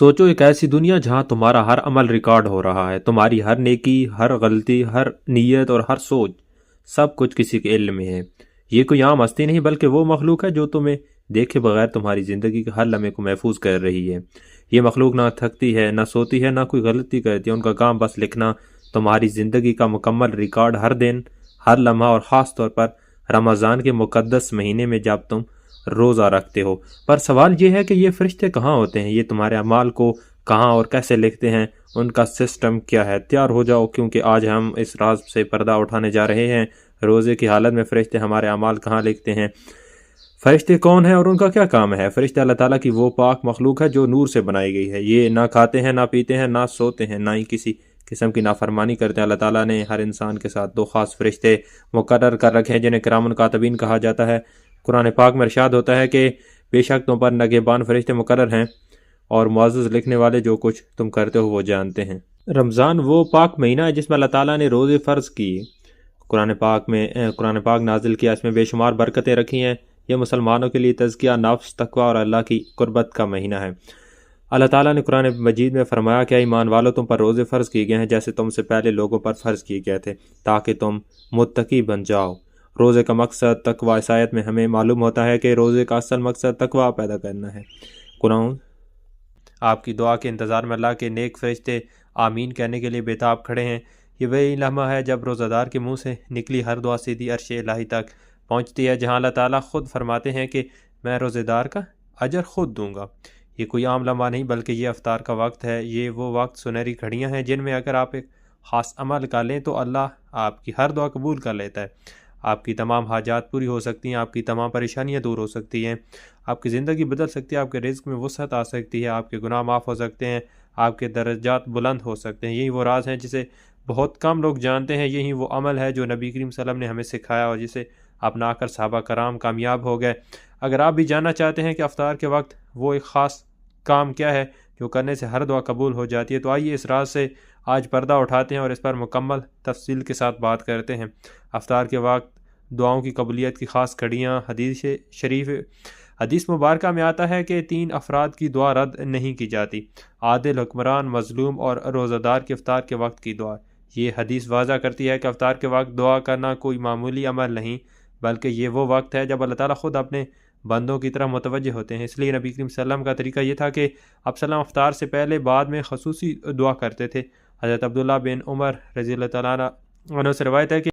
سوچو ایک ایسی دنیا جہاں تمہارا ہر عمل ریکارڈ ہو رہا ہے، تمہاری ہر نیکی، ہر غلطی، ہر نیت اور ہر سوچ، سب کچھ کسی کے علم میں ہے۔ یہ کوئی عام ہستی نہیں بلکہ وہ مخلوق ہے جو تمہیں دیکھے بغیر تمہاری زندگی کے ہر لمحے کو محفوظ کر رہی ہے۔ یہ مخلوق نہ تھکتی ہے، نہ سوتی ہے، نہ کوئی غلطی کرتی ہے، ان کا کام بس لکھنا تمہاری زندگی کا مکمل ریکارڈ، ہر دن، ہر لمحہ، اور خاص طور پر رمضان کے مقدس مہینے میں جب تم روزہ رکھتے ہو۔ پر سوال یہ ہے کہ یہ فرشتے کہاں ہوتے ہیں؟ یہ تمہارے اعمال کو کہاں اور کیسے لکھتے ہیں؟ ان کا سسٹم کیا ہے؟ تیار ہو جاؤ، کیونکہ آج ہم اس راز سے پردہ اٹھانے جا رہے ہیں۔ روزے کی حالت میں فرشتے ہمارے اعمال کہاں لکھتے ہیں؟ فرشتے کون ہیں اور ان کا کیا کام ہے؟ فرشتے اللہ تعالیٰ کی وہ پاک مخلوق ہے جو نور سے بنائی گئی ہے۔ یہ نہ کھاتے ہیں، نہ پیتے ہیں، نہ سوتے ہیں، نہ ہی کسی قسم کی نافرمانی کرتے ہیں۔ اللہ تعالیٰ نے ہر انسان کے ساتھ دو خاص فرشتے مقرر کر رکھے ہیں جنہیں کرام کاتبین کہا جاتا ہے۔ قرآن پاک میں ارشاد ہوتا ہے کہ بے شک تم پر نگہبان فرشتے مقرر ہیں اور معزز لکھنے والے، جو کچھ تم کرتے ہو وہ جانتے ہیں۔ رمضان وہ پاک مہینہ ہے جس میں اللہ تعالیٰ نے روزے فرض کیے، قرآن پاک نازل کیا، اس میں بے شمار برکتیں رکھی ہیں۔ یہ مسلمانوں کے لیے تزکیہ نفس، تقوی اور اللہ کی قربت کا مہینہ ہے۔ اللہ تعالیٰ نے قرآن مجید میں فرمایا کہ ایمان والو، تم پر روزے فرض کیے گئے ہیں جیسے تم سے پہلے لوگوں پر فرض کیے گئے تھے، تاکہ تم متقی بن جاؤ۔ روزے کا مقصد تقوی۔ اس آیت میں ہمیں معلوم ہوتا ہے کہ روزے کا اصل مقصد تقوی پیدا کرنا ہے۔ قرآن آپ کی دعا کے انتظار میں اللہ کے نیک فرشتے آمین کہنے کے لیے بےتاب کھڑے ہیں۔ یہ وہی لمحہ ہے جب روزہ دار کے منہ سے نکلی ہر دعا سیدھی عرش الہی تک پہنچتی ہے، جہاں اللہ تعالیٰ خود فرماتے ہیں کہ میں روزے دار کا اجر خود دوں گا۔ یہ کوئی عام لمحہ نہیں بلکہ یہ افطار کا وقت ہے۔ یہ وہ وقت، سنہری گھڑیاں ہیں جن میں اگر آپ ایک خاص عمل کر لیں تو اللہ آپ کی ہر دعا قبول کر لیتا ہے۔ آپ کی تمام حاجات پوری ہو سکتی ہیں، آپ کی تمام پریشانیاں دور ہو سکتی ہیں، آپ کی زندگی بدل سکتی ہے، آپ کے رزق میں وسعت آ سکتی ہے، آپ کے گناہ معاف ہو سکتے ہیں، آپ کے درجات بلند ہو سکتے ہیں۔ یہی وہ راز ہیں جسے بہت کم لوگ جانتے ہیں۔ یہی وہ عمل ہے جو نبی کریم صلی اللہ علیہ وسلم نے ہمیں سکھایا اور جسے اپنا کر صحابہ کرام کامیاب ہو گئے۔ اگر آپ بھی جاننا چاہتے ہیں کہ افطار کے وقت وہ ایک خاص کام کیا ہے جو کرنے سے ہر دعا قبول ہو جاتی ہے، تو آئیے اس راز سے آج پردہ اٹھاتے ہیں اور اس پر مکمل تفصیل کے ساتھ بات کرتے ہیں۔ افطار کے وقت دعاؤں کی قبولیت کی خاص کڑیاں۔ حدیث مبارکہ میں آتا ہے کہ 3 افراد کی دعا رد نہیں کی جاتی: عادل، حکمران، مظلوم اور روزہ دار کے افطار کے وقت کی دعا۔ یہ حدیث واضح کرتی ہے کہ افطار کے وقت دعا کرنا کوئی معمولی عمل نہیں بلکہ یہ وہ وقت ہے جب اللہ تعالیٰ خود اپنے بندوں کی طرح متوجہ ہوتے ہیں۔ اس لیے نبی کریم صلی اللہ علیہ وسلم کا طریقہ یہ تھا کہ آپ صلی اللہ علیہ وسلم افطار سے پہلے بعد میں خصوصی دعا کرتے تھے۔ حضرت عبداللہ بن عمر رضی اللہ تعالیٰ عنہ سے روایت ہے کہ